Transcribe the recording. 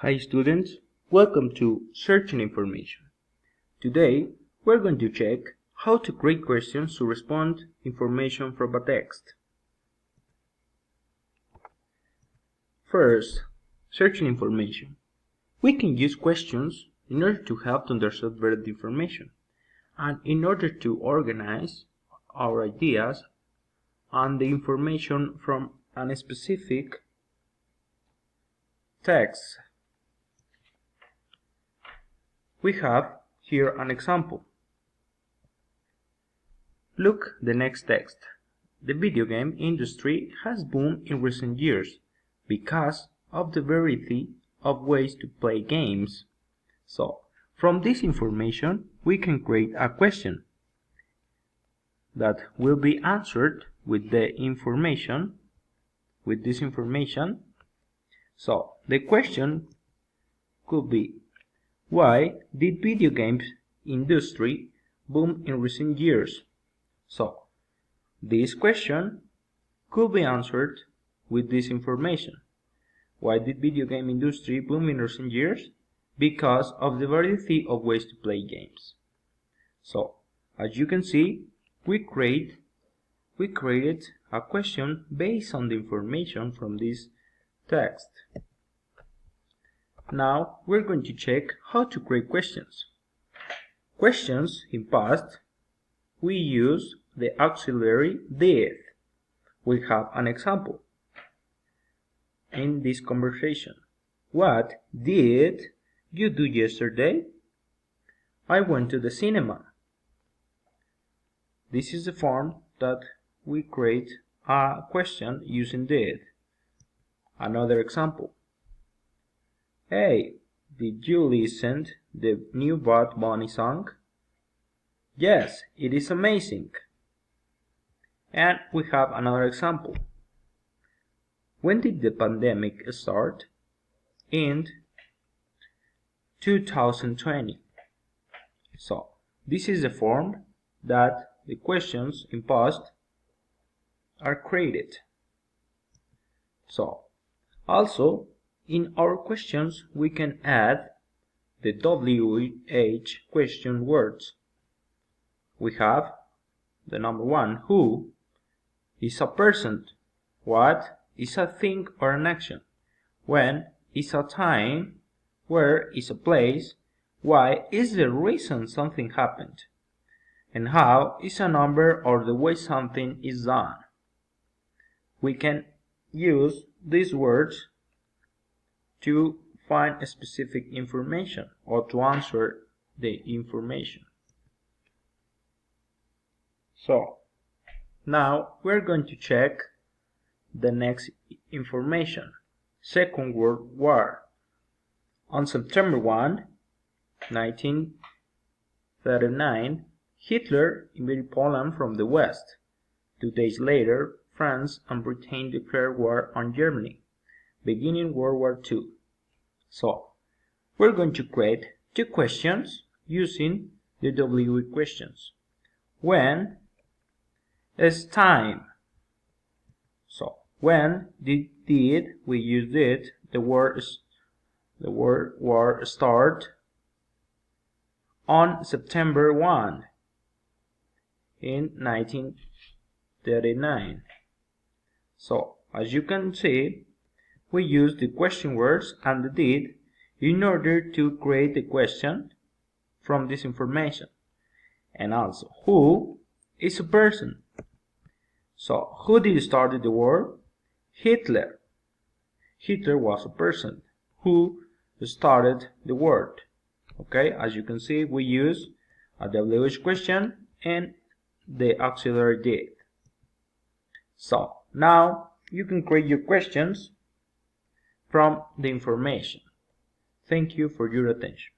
Hi students, welcome to Searching Information. Today we're going to check how to create questions to respond information from a text. First, searching information. We can use questions in order to help to understand better the information and in order to organize our ideas and the information from a specific text. We have here an example. Look the next text. The video game industry has boomed in recent years because of the variety of ways to play games. So, from this information, we can create a question that will be answered with this information. So, the question could be, why did video games industry boom in recent years? So, this question could be answered with this information. Why did video game industry boom in recent years? Because of the variety of ways to play games. So, as you can see, we created a question based on the information from this text. Now we're going to check how to create questions. Questions in past, we use the auxiliary did. We have an example in this conversation. What did you do yesterday? I went to the cinema. This is the form that we create a question using did. Another example. Hey, did you listen to the new Bad Bunny song? Yes, it is amazing. And we have another example. When did the pandemic start? In 2020. So, this is the form that the questions in past are created. So, also, in our questions, we can add the WH question words. We have the number 1, who is a person, what is a thing or an action, when is a time, where is a place, why is the reason something happened, and how is a number or the way something is done. We can use these words to find a specific information or to answer the information. So, now we're going to check the next information. Second World War. On September 1, 1939, Hitler invaded Poland from the west. 2 days later, France and Britain declared war on Germany, beginning World War II. So, we're going to create 2 questions using the WH questions. When is time? So, when did we use it? The word war start on September 1 in 1939. So, as you can see, we use the question words and the did in order to create the question from this information. And also, who is a person? So, who did start the war? Hitler. Hitler was a person who started the war. Okay, as you can see, we use a WH question and the auxiliary did. So, now you can create your questions from the information. Thank you for your attention.